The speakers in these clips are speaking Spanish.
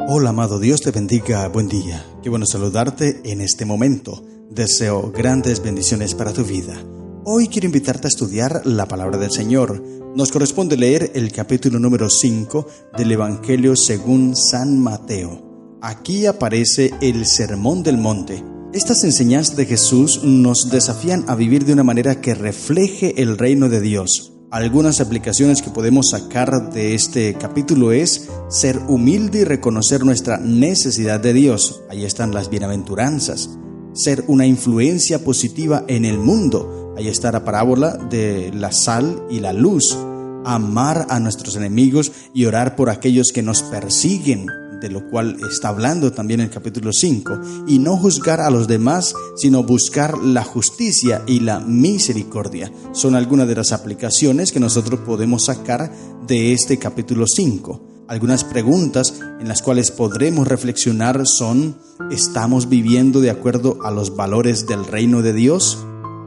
Hola amado, Dios te bendiga, buen día. Qué bueno saludarte en este momento. Deseo grandes bendiciones para tu vida. Hoy quiero invitarte a estudiar la palabra del Señor. Nos corresponde leer el capítulo número 5 del Evangelio según San Mateo. Aquí aparece el Sermón del Monte. Estas enseñanzas de Jesús nos desafían a vivir de una manera que refleje el reino de Dios. Algunas aplicaciones que podemos sacar de este capítulo es ser humilde y reconocer nuestra necesidad de Dios. Ahí están las bienaventuranzas. Ser una influencia positiva en el mundo. Ahí está la parábola de la sal y la luz. Amar a nuestros enemigos y orar por aquellos que nos persiguen, de lo cual está hablando también el capítulo 5, y no juzgar a los demás, sino buscar la justicia y la misericordia. Son algunas de las aplicaciones que nosotros podemos sacar de este capítulo 5. Algunas preguntas en las cuales podremos reflexionar son: ¿estamos viviendo de acuerdo a los valores del reino de Dios?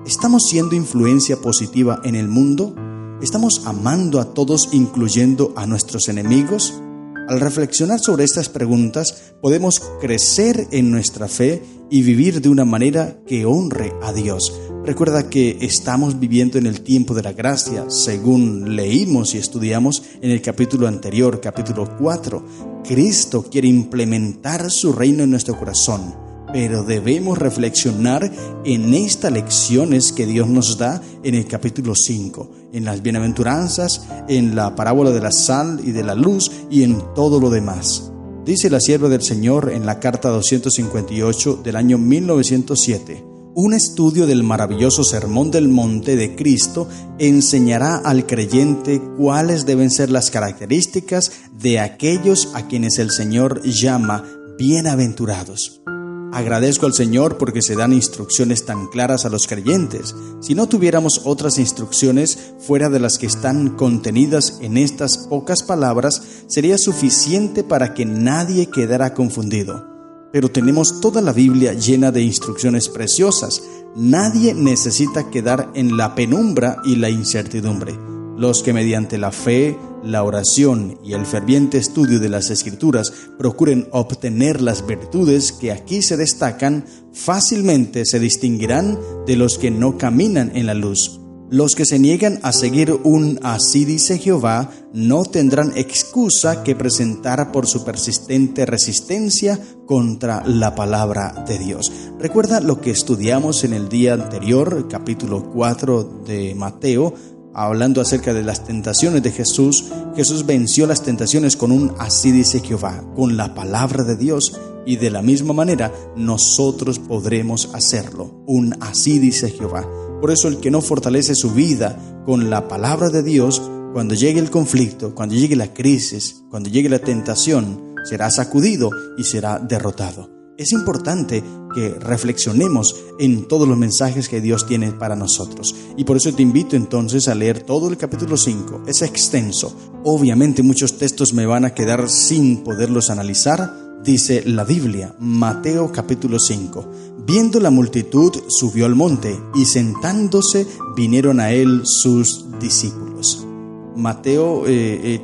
¿Estamos siendo influencia positiva en el mundo? ¿Estamos amando a todos, incluyendo a nuestros enemigos? Al reflexionar sobre estas preguntas, podemos crecer en nuestra fe y vivir de una manera que honre a Dios. Recuerda que estamos viviendo en el tiempo de la gracia, según leímos y estudiamos en el capítulo anterior, capítulo 4. Cristo quiere implementar su reino en nuestro corazón, pero debemos reflexionar en estas lecciones que Dios nos da en el capítulo 5, en las bienaventuranzas, en la parábola de la sal y de la luz y en todo lo demás. Dice la sierva del Señor en la carta 258 del año 1907, un estudio del maravilloso Sermón del Monte de Cristo enseñará al creyente cuáles deben ser las características de aquellos a quienes el Señor llama bienaventurados. Agradezco al Señor porque se dan instrucciones tan claras a los creyentes. Si no tuviéramos otras instrucciones fuera de las que están contenidas en estas pocas palabras, sería suficiente para que nadie quedara confundido. Pero tenemos toda la Biblia llena de instrucciones preciosas. Nadie necesita quedar en la penumbra y la incertidumbre. Los que mediante la fe, la oración y el ferviente estudio de las Escrituras procuren obtener las virtudes que aquí se destacan, fácilmente se distinguirán de los que no caminan en la luz. Los que se niegan a seguir un así dice Jehová no tendrán excusa que presentar por su persistente resistencia contra la palabra de Dios. Recuerda lo que estudiamos en el día anterior, capítulo 4 de Mateo, hablando acerca de las tentaciones de Jesús. Jesús venció las tentaciones con un así dice Jehová, con la palabra de Dios, y de la misma manera nosotros podremos hacerlo, un así dice Jehová. Por eso el que no fortalece su vida con la palabra de Dios, cuando llegue el conflicto, cuando llegue la crisis, cuando llegue la tentación, será sacudido y será derrotado. Es importante que reflexionemos en todos los mensajes que Dios tiene para nosotros. Y por eso te invito entonces a leer todo el capítulo 5. Es extenso. Obviamente muchos textos me van a quedar sin poderlos analizar. Dice la Biblia, Mateo capítulo 5. Viendo la multitud, subió al monte, y sentándose vinieron a él sus discípulos. Mateo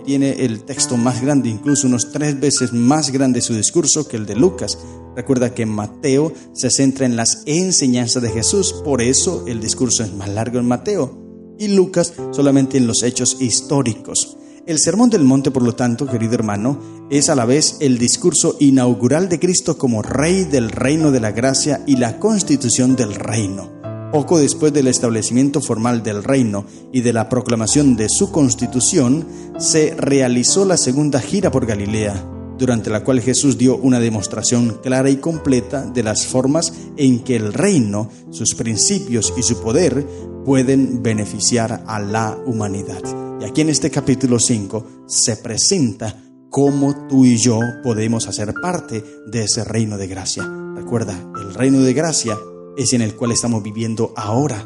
tiene el texto más grande, incluso unos 3 veces más grande su discurso que el de Lucas. Recuerda que Mateo se centra en las enseñanzas de Jesús, por eso el discurso es más largo en Mateo, y Lucas solamente en los hechos históricos. El Sermón del Monte, por lo tanto, querido hermano, es a la vez el discurso inaugural de Cristo como Rey del reino de la gracia y la constitución del reino. Poco después del establecimiento formal del reino y de la proclamación de su constitución, se realizó la segunda gira por Galilea, durante la cual Jesús dio una demostración clara y completa de las formas en que el reino, sus principios y su poder pueden beneficiar a la humanidad. Y aquí en este capítulo 5 se presenta cómo tú y yo podemos hacer parte de ese reino de gracia. Recuerda, el reino de gracia es en el cual estamos viviendo ahora,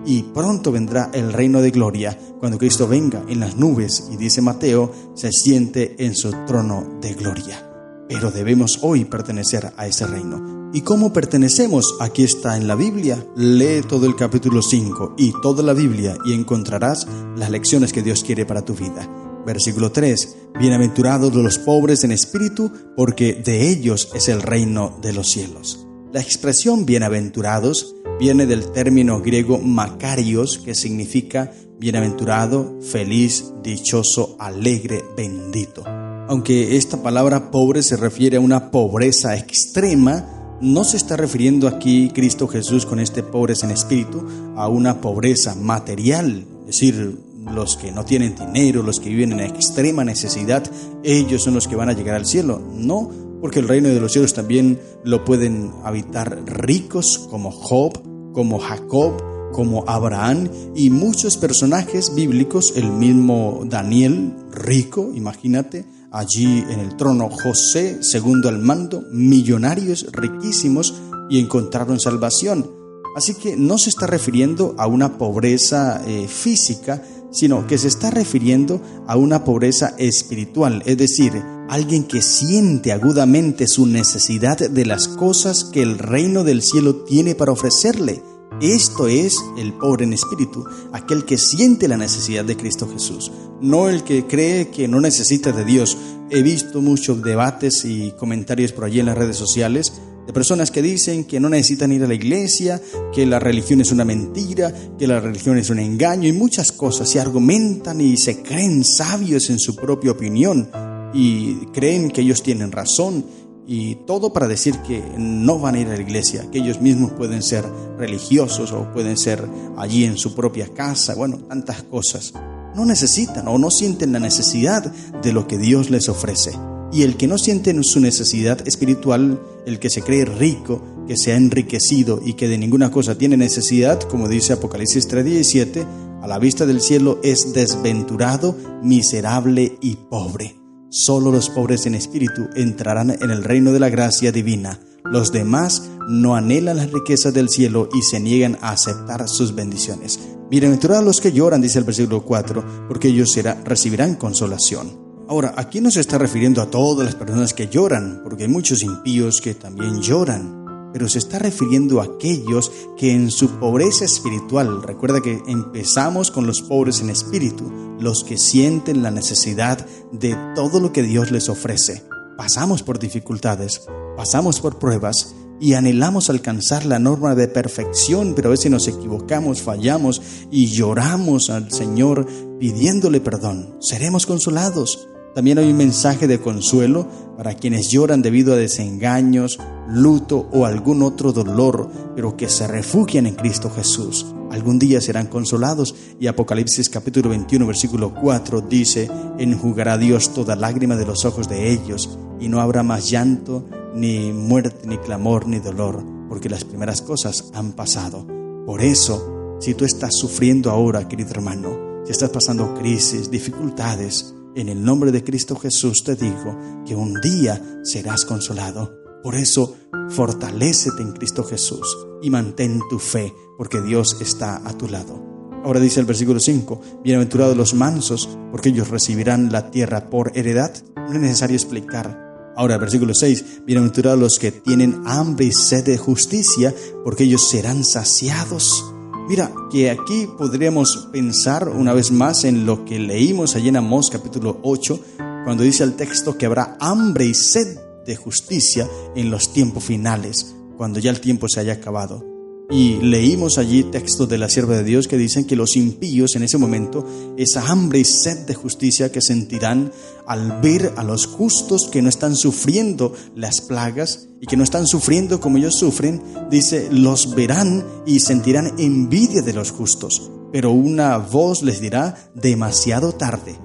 y pronto vendrá el reino de gloria cuando Cristo venga en las nubes y, dice Mateo, se siente en su trono de gloria. Pero debemos hoy pertenecer a ese reino. ¿Y cómo pertenecemos? Aquí está en la Biblia. Lee todo el capítulo 5 y toda la Biblia y encontrarás las lecciones que Dios quiere para tu vida. Versículo 3. Bienaventurados los pobres en espíritu, porque de ellos es el reino de los cielos. La expresión bienaventurados viene del término griego makarios, que significa bienaventurado, feliz, dichoso, alegre, bendito. Aunque esta palabra pobre se refiere a una pobreza extrema, no se está refiriendo aquí Cristo Jesús con este pobres en espíritu a una pobreza material, es decir, los que no tienen dinero, los que viven en extrema necesidad, ellos son los que van a llegar al cielo. No, porque el reino de los cielos también lo pueden habitar ricos como Job, como Jacob, como Abraham y muchos personajes bíblicos, el mismo Daniel, rico, imagínate, allí en el trono, José, segundo al mando, millonarios, riquísimos y encontraron salvación. Así que no se está refiriendo a una pobreza física, sino que se está refiriendo a una pobreza espiritual, es decir, alguien que siente agudamente su necesidad de las cosas que el reino del cielo tiene para ofrecerle. Esto es el pobre en espíritu, aquel que siente la necesidad de Cristo Jesús, no el que cree que no necesita de Dios. He visto muchos debates y comentarios por allí en las redes sociales de personas que dicen que no necesitan ir a la iglesia, que la religión es una mentira, que la religión es un engaño y muchas cosas. Se argumentan y se creen sabios en su propia opinión y creen que ellos tienen razón y todo para decir que no van a ir a la iglesia, que ellos mismos pueden ser religiosos o pueden ser allí en su propia casa, bueno, tantas cosas. No necesitan o no sienten la necesidad de lo que Dios les ofrece. Y el que no siente su necesidad espiritual, el que se cree rico, que se ha enriquecido y que de ninguna cosa tiene necesidad, como dice Apocalipsis 3:17, a la vista del cielo es desventurado, miserable y pobre. Solo los pobres en espíritu entrarán en el reino de la gracia divina. Los demás no anhelan las riquezas del cielo y se niegan a aceptar sus bendiciones. Bienaventurados los que lloran, dice el versículo 4, porque ellos recibirán consolación. Ahora, aquí no se está refiriendo a todas las personas que lloran, porque hay muchos impíos que también lloran, pero se está refiriendo a aquellos que en su pobreza espiritual, recuerda que empezamos con los pobres en espíritu, los que sienten la necesidad de todo lo que Dios les ofrece. Pasamos por dificultades, pasamos por pruebas y anhelamos alcanzar la norma de perfección, pero a veces nos equivocamos, fallamos y lloramos al Señor pidiéndole perdón. Seremos consolados. También hay un mensaje de consuelo para quienes lloran debido a desengaños, luto o algún otro dolor, pero que se refugian en Cristo Jesús. Algún día serán consolados y Apocalipsis capítulo 21 versículo 4 dice: enjugará Dios toda lágrima de los ojos de ellos y no habrá más llanto, ni muerte, ni clamor, ni dolor, porque las primeras cosas han pasado. Por eso, si tú estás sufriendo ahora, querido hermano, si estás pasando crisis, dificultades, en el nombre de Cristo Jesús te digo que un día serás consolado. Por eso, fortalécete en Cristo Jesús y mantén tu fe, porque Dios está a tu lado. Ahora dice el versículo 5, bienaventurados los mansos, porque ellos recibirán la tierra por heredad. No es necesario explicar. Ahora el versículo 6, bienaventurados los que tienen hambre y sed de justicia, porque ellos serán saciados. Mira, que aquí podríamos pensar una vez más en lo que leímos allí en Amós capítulo 8, cuando dice el texto que habrá hambre y sed de justicia en los tiempos finales, cuando ya el tiempo se haya acabado. Y leímos allí textos de la sierva de Dios que dicen que los impíos en ese momento, esa hambre y sed de justicia que sentirán al ver a los justos que no están sufriendo las plagas y que no están sufriendo como ellos sufren, dice, los verán y sentirán envidia de los justos, pero una voz les dirá, demasiado tarde.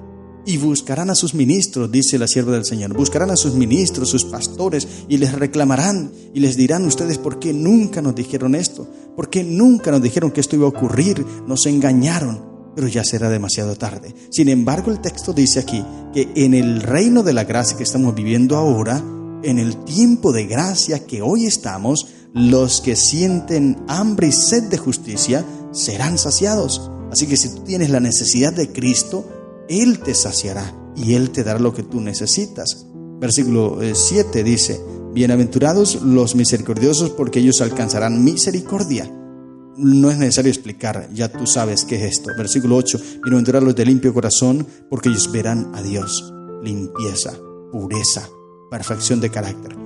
Y buscarán a sus ministros, dice la sierva del Señor, buscarán a sus ministros, sus pastores, y les reclamarán y les dirán, ustedes, ¿por qué nunca nos dijeron esto? ¿Por qué nunca nos dijeron que esto iba a ocurrir? Nos engañaron, pero ya será demasiado tarde. Sin embargo, el texto dice aquí que en el reino de la gracia que estamos viviendo ahora, en el tiempo de gracia que hoy estamos, los que sienten hambre y sed de justicia serán saciados. Así que si tú tienes la necesidad de Cristo, Él te saciará y Él te dará lo que tú necesitas. Versículo 7 dice, bienaventurados los misericordiosos, porque ellos alcanzarán misericordia. no es necesario explicar, ya tú sabes qué es esto. Versículo 8, bienaventurados los de limpio corazón, porque ellos verán a Dios. Limpieza, pureza, perfección de carácter.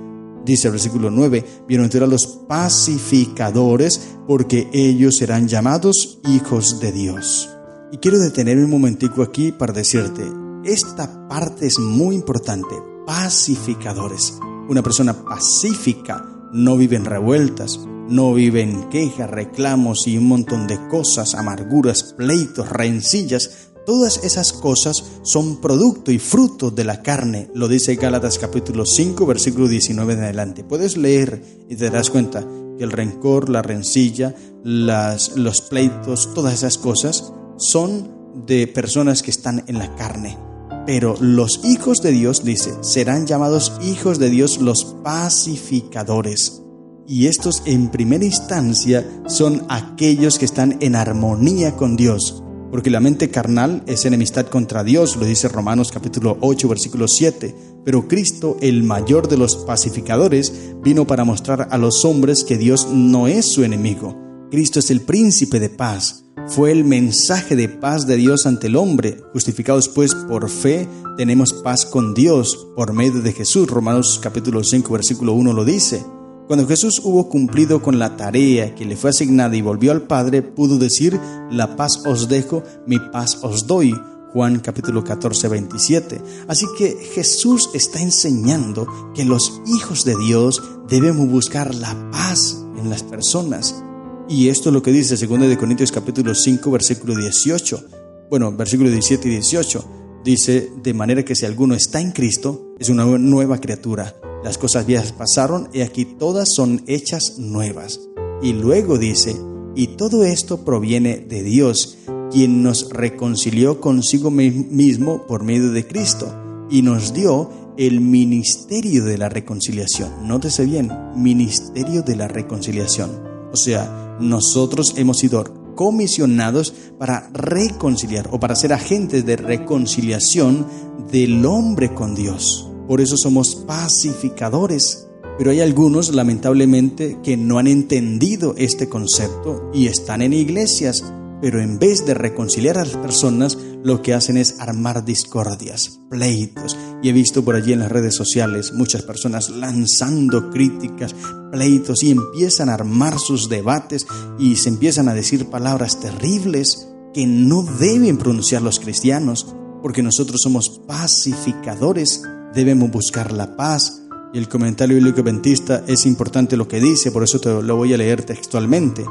Dice el versículo 9, bienaventurados los pacificadores, porque ellos serán llamados hijos de Dios. Y quiero detenerme un momentico aquí para decirte, esta parte es muy importante, pacificadores. Una persona pacífica no vive en revueltas, no vive en quejas, reclamos y un montón de cosas, amarguras, pleitos, rencillas. Todas esas cosas son producto y fruto de la carne, lo dice Gálatas capítulo 5, versículo 19 en adelante. Puedes leer y te darás cuenta que el rencor, la rencilla, los pleitos, todas esas cosas son de personas que están en la carne. Pero los hijos de Dios, dice, serán llamados hijos de Dios los pacificadores. Y estos en primera instancia son aquellos que están en armonía con Dios. Porque la mente carnal es enemistad contra Dios, lo dice Romanos capítulo 8, versículo 7. Pero Cristo, el mayor de los pacificadores, vino para mostrar a los hombres que Dios no es su enemigo. Cristo es el príncipe de paz. Fue el mensaje de paz de Dios ante el hombre. Justificados pues por fe, tenemos paz con Dios por medio de Jesús. Romanos capítulo 5, versículo 1 lo dice. Cuando Jesús hubo cumplido con la tarea que le fue asignada y volvió al Padre, pudo decir, la paz os dejo, mi paz os doy. Juan capítulo 14, 27. Así que Jesús está enseñando que los hijos de Dios debemos buscar la paz en las personas. Y esto es lo que dice 2 Corintios capítulo 5, versículo 18. Bueno, versículo 17 y 18. Dice, de manera que si alguno está en Cristo, es una nueva criatura. Las cosas viejas pasaron y aquí todas son hechas nuevas. Y luego dice, y todo esto proviene de Dios, quien nos reconcilió consigo mismo por medio de Cristo y nos dio el ministerio de la reconciliación. Nótese bien, ministerio de la reconciliación. O sea, nosotros hemos sido comisionados para reconciliar o para ser agentes de reconciliación del hombre con Dios. Por eso somos pacificadores. Pero hay algunos, lamentablemente, que no han entendido este concepto y están en iglesias, pero en vez de reconciliar a las personas, lo que hacen es armar discordias, pleitos. Y he visto por allí en las redes sociales muchas personas lanzando críticas, pleitos, y empiezan a armar sus debates y se empiezan a decir palabras terribles que no deben pronunciar los cristianos, porque nosotros somos pacificadores. Debemos buscar la paz. Y el comentario bíblico adventista es importante lo que dice, por eso te lo voy a leer textualmente.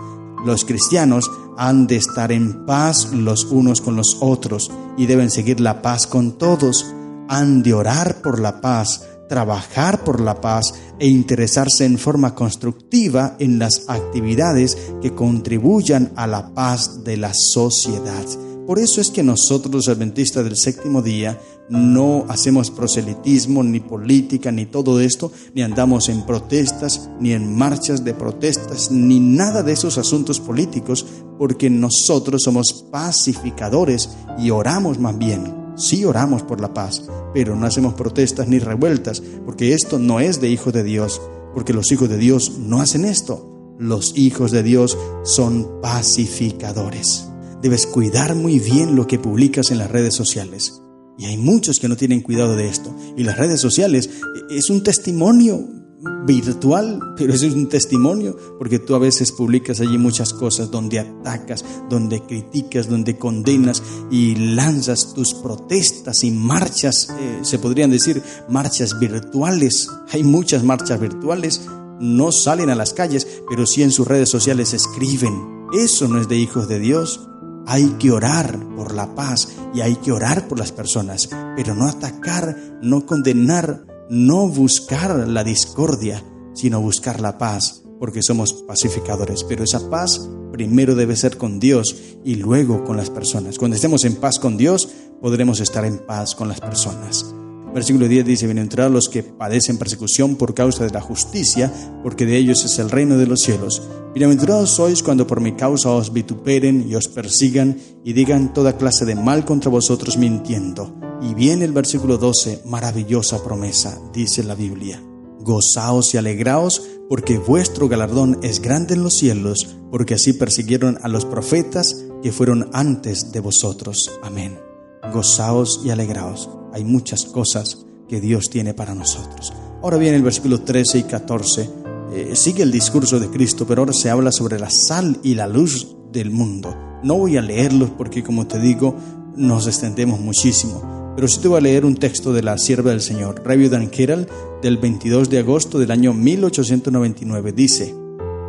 Los cristianos han de estar en paz los unos con los otros y deben seguir la paz con todos. Han de orar por la paz, trabajar por la paz e interesarse en forma constructiva en las actividades que contribuyan a la paz de la sociedad. Por eso es que nosotros, los adventistas del séptimo día, no hacemos proselitismo, ni política, ni todo esto, ni andamos en protestas, ni en marchas de protestas, ni nada de esos asuntos políticos, porque nosotros somos pacificadores y oramos más bien. Sí oramos por la paz, pero no hacemos protestas ni revueltas, porque esto no es de hijos de Dios, porque los hijos de Dios no hacen esto. Los hijos de Dios son pacificadores. Debes cuidar muy bien lo que publicas en las redes sociales. Y hay muchos que no tienen cuidado de esto. Y las redes sociales es un testimonio virtual, pero eso es un testimonio porque tú a veces publicas allí muchas cosas donde atacas, donde criticas, donde condenas y lanzas tus protestas y marchas, se podrían decir marchas virtuales. Hay muchas marchas virtuales, no salen a las calles, pero sí en sus redes sociales escriben. Eso no es de hijos de Dios. Hay que orar por la paz y hay que orar por las personas, pero no atacar, no condenar, no buscar la discordia, sino buscar la paz, porque somos pacificadores. Pero esa paz primero debe ser con Dios y luego con las personas. Cuando estemos en paz con Dios, podremos estar en paz con las personas. Versículo 10 dice, bienaventurados los que padecen persecución por causa de la justicia, porque de ellos es el reino de los cielos. Bienaventurados sois cuando por mi causa os vituperen y os persigan y digan toda clase de mal contra vosotros mintiendo. Y viene el versículo 12, maravillosa promesa, dice la Biblia. Gozaos y alegraos, porque vuestro galardón es grande en los cielos, porque así persiguieron a los profetas que fueron antes de vosotros. Amén. Gozaos y alegraos. Hay muchas cosas que Dios tiene para nosotros. Ahora bien, el versículo 13 y 14 sigue el discurso de Cristo, pero ahora se habla sobre la sal y la luz del mundo. No voy a leerlos porque, como te digo, nos extendemos muchísimo, pero sí te voy a leer un texto de la sierva del Señor, Reviud and Herald, del 22 de agosto del año 1899. Dice: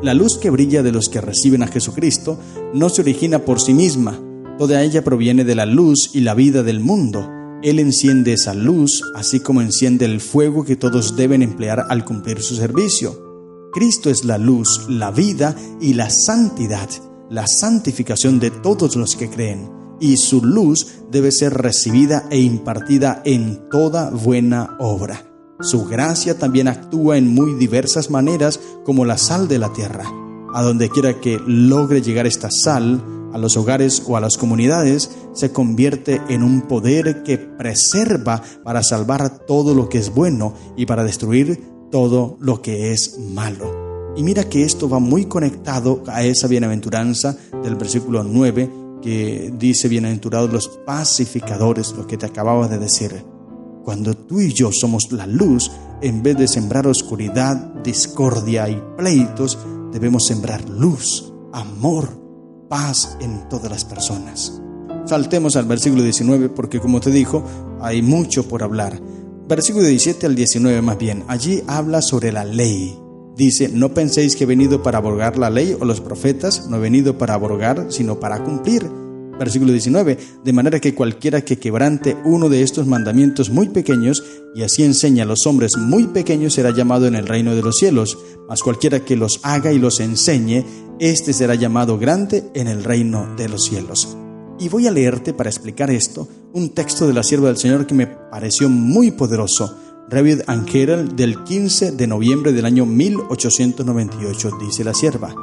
la luz que brilla de los que reciben a Jesucristo no se origina por sí misma. Toda ella proviene de la luz y la vida del mundo. Él enciende esa luz, así como enciende el fuego que todos deben emplear al cumplir su servicio. Cristo es la luz, la vida y la santidad, la santificación de todos los que creen, y su luz debe ser recibida e impartida en toda buena obra. Su gracia también actúa en muy diversas maneras como la sal de la tierra. A donde quiera que logre llegar esta sal, a los hogares o a las comunidades, se convierte en un poder que preserva para salvar todo lo que es bueno y para destruir todo lo que es malo. Y mira que esto va muy conectado a esa bienaventuranza del versículo 9, que dice: bienaventurados los pacificadores, lo que te acababa de decir. Cuando tú y yo somos la luz, en vez de sembrar oscuridad, discordia y pleitos, debemos sembrar luz, amor, paz en todas las personas. Saltemos al versículo 19 porque, como te dijo, hay mucho por hablar. Versículo 17 al 19 más bien. Allí habla sobre la ley. Dice: no penséis que he venido para abrogar la ley o los profetas. No he venido para abrogar, sino para cumplir. Versículo 19. De manera que cualquiera que quebrante uno de estos mandamientos muy pequeños, y así enseña a los hombres muy pequeños, será llamado en el reino de los cielos. Mas cualquiera que los haga y los enseñe, este será llamado grande en el reino de los cielos. Y voy a leerte, para explicar esto, un texto de la sierva del Señor que me pareció muy poderoso. Reviud and Herald, del 15 de noviembre del año 1898. Dice la sierva: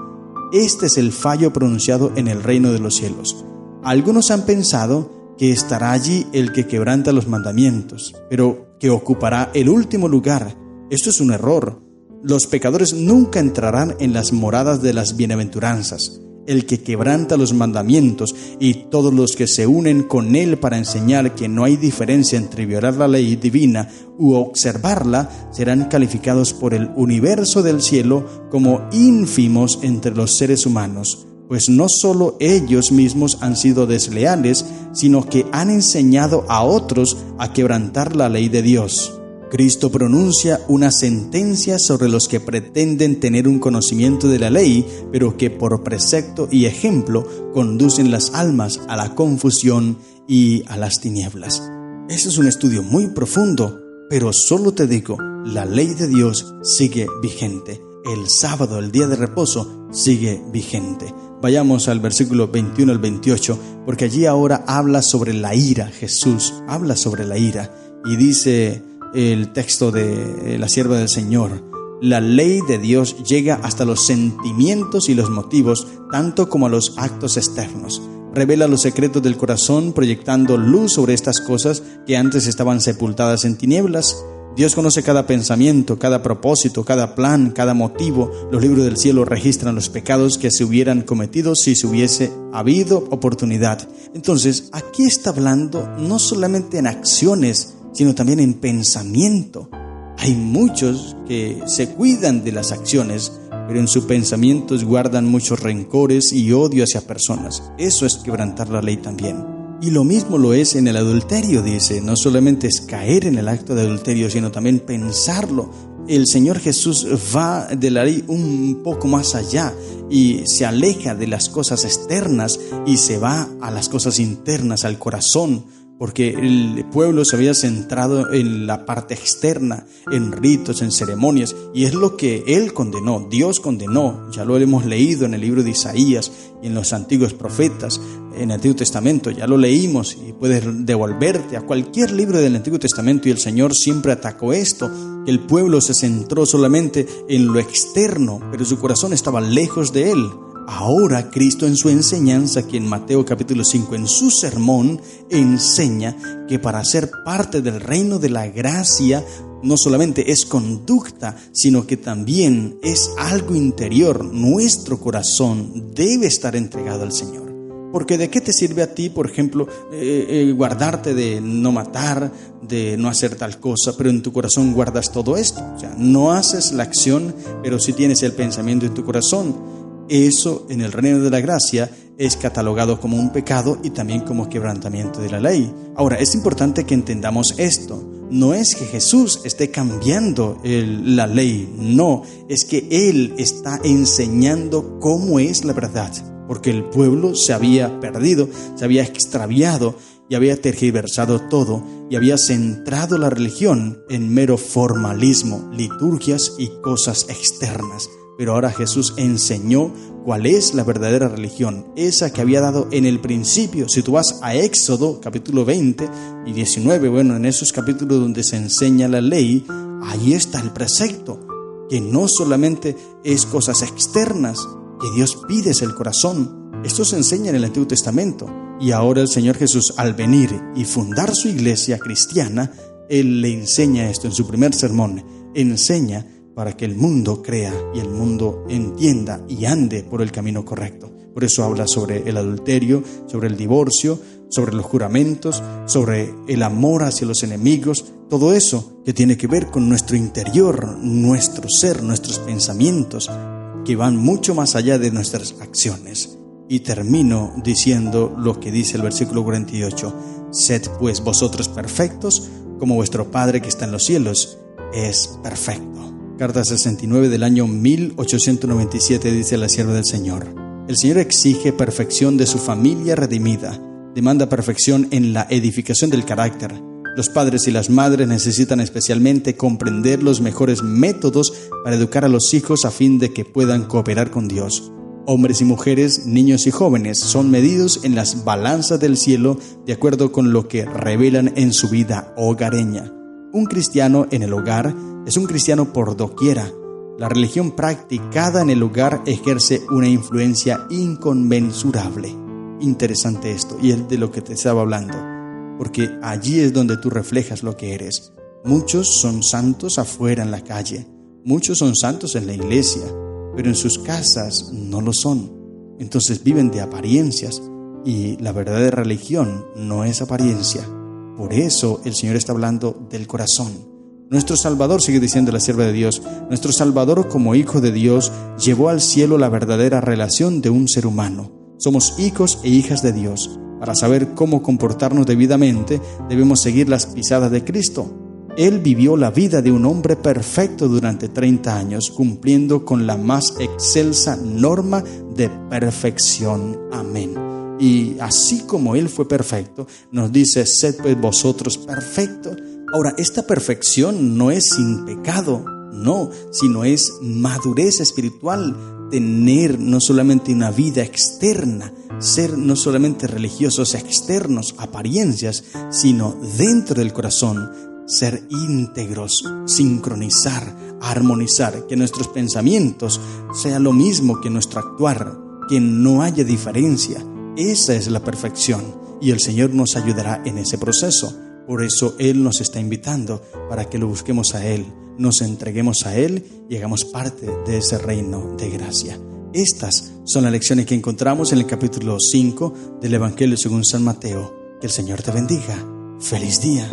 este es el fallo pronunciado en el reino de los cielos. Algunos han pensado que estará allí el que quebranta los mandamientos, pero que ocupará el último lugar. Esto es un error. Los pecadores nunca entrarán en las moradas de las bienaventuranzas. El que quebranta los mandamientos y todos los que se unen con él para enseñar que no hay diferencia entre violar la ley divina u observarla, serán calificados por el universo del cielo como ínfimos entre los seres humanos. Pues no solo ellos mismos han sido desleales, sino que han enseñado a otros a quebrantar la ley de Dios. Cristo pronuncia una sentencia sobre los que pretenden tener un conocimiento de la ley, pero que por precepto y ejemplo conducen las almas a la confusión y a las tinieblas. Ese es un estudio muy profundo, pero solo te digo, la ley de Dios sigue vigente. El sábado, el día de reposo, sigue vigente. Vayamos al versículo 21 al 28, porque allí ahora habla sobre la ira. Jesús habla sobre la ira y dice el texto de la sierva del Señor: la ley de Dios llega hasta los sentimientos y los motivos, tanto como a los actos externos. Revela los secretos del corazón, proyectando luz sobre estas cosas que antes estaban sepultadas en tinieblas. Dios conoce cada pensamiento, cada propósito, cada plan, cada motivo. Los libros del cielo registran los pecados que se hubieran cometido si se hubiese habido oportunidad. Entonces, aquí está hablando no solamente en acciones, sino también en pensamiento. Hay muchos que se cuidan de las acciones, pero en sus pensamientos guardan muchos rencores y odio hacia personas. Eso es quebrantar la ley también. Y lo mismo lo es en el adulterio, dice. No solamente es caer en el acto de adulterio, sino también pensarlo. El Señor Jesús va de la ley un poco más allá y se aleja de las cosas externas y se va a las cosas internas, al corazón, porque el pueblo se había centrado en la parte externa, en ritos, en ceremonias, y es lo que Él condenó, Dios condenó. Ya lo hemos leído en el libro de Isaías y en los antiguos profetas, en el Antiguo Testamento, ya lo leímos, y puedes devolverte a cualquier libro del Antiguo Testamento, y el Señor siempre atacó esto, que el pueblo se centró solamente en lo externo, pero su corazón estaba lejos de Él. Ahora Cristo en su enseñanza, aquí en Mateo capítulo 5, en su sermón, enseña que para ser parte del reino de la gracia, no solamente es conducta, sino que también es algo interior. Nuestro corazón debe estar entregado al Señor. Porque ¿de qué te sirve a ti, por ejemplo, guardarte de no matar, de no hacer tal cosa, pero en tu corazón guardas todo esto? O sea, no haces la acción, pero sí tienes el pensamiento en tu corazón. Eso en el reino de la gracia es catalogado como un pecado y también como quebrantamiento de la ley. Ahora, es importante que entendamos esto. No es que Jesús esté cambiando la ley, no, es que Él está enseñando cómo es la verdad. Porque el pueblo se había perdido, se había extraviado y había tergiversado todo y había centrado la religión en mero formalismo, liturgias y cosas externas. Pero ahora Jesús enseñó cuál es la verdadera religión, esa que había dado en el principio. Si tú vas a Éxodo capítulo 20 y 19, bueno, en esos capítulos donde se enseña la ley, ahí está el precepto, que no solamente es cosas externas, que Dios pide es el corazón. Esto se enseña en el Antiguo Testamento. Y ahora el Señor Jesús, al venir y fundar su iglesia cristiana, Él le enseña esto en su primer sermón. Enseña para que el mundo crea y el mundo entienda y ande por el camino correcto. Por eso habla sobre el adulterio, sobre el divorcio, sobre los juramentos, sobre el amor hacia los enemigos, todo eso que tiene que ver con nuestro interior, nuestro ser, nuestros pensamientos, que van mucho más allá de nuestras acciones. Y termino diciendo lo que dice el versículo 48. Sed pues vosotros perfectos, como vuestro Padre que está en los cielos es perfecto. Carta 69 del año 1897 dice la sierva del Señor. El Señor exige perfección de su familia redimida. Demanda perfección en la edificación del carácter. Los padres y las madres necesitan especialmente comprender los mejores métodos para educar a los hijos a fin de que puedan cooperar con Dios. Hombres y mujeres, niños y jóvenes son medidos en las balanzas del cielo de acuerdo con lo que revelan en su vida hogareña. Un cristiano en el hogar es un cristiano por doquiera. La religión practicada en el hogar ejerce una influencia inconmensurable. Interesante esto, y es de lo que te estaba hablando, porque allí es donde tú reflejas lo que eres. Muchos son santos afuera en la calle, muchos son santos en la iglesia, pero en sus casas no lo son. Entonces viven de apariencias, y la verdadera religión no es apariencia. Por eso el Señor está hablando del corazón. Nuestro Salvador, sigue diciendo la sierva de Dios, nuestro Salvador como Hijo de Dios llevó al cielo la verdadera relación de un ser humano. Somos hijos e hijas de Dios. Para saber cómo comportarnos debidamente, debemos seguir las pisadas de Cristo. Él vivió la vida de un hombre perfecto durante 30 años, cumpliendo con la más excelsa norma de perfección. Amén. Y así como Él fue perfecto, nos dice, sed pues vosotros perfectos. Ahora, esta perfección no es sin pecado, no, sino es madurez espiritual, tener no solamente una vida externa, ser no solamente religiosos externos, apariencias, sino dentro del corazón, ser íntegros, sincronizar, armonizar, que nuestros pensamientos sean lo mismo que nuestro actuar, que no haya diferencia. Esa es la perfección y el Señor nos ayudará en ese proceso. Por eso Él nos está invitando para que lo busquemos a Él, nos entreguemos a Él y hagamos parte de ese reino de gracia. Estas son las lecciones que encontramos en el capítulo 5 del Evangelio según San Mateo. Que el Señor te bendiga. ¡Feliz día!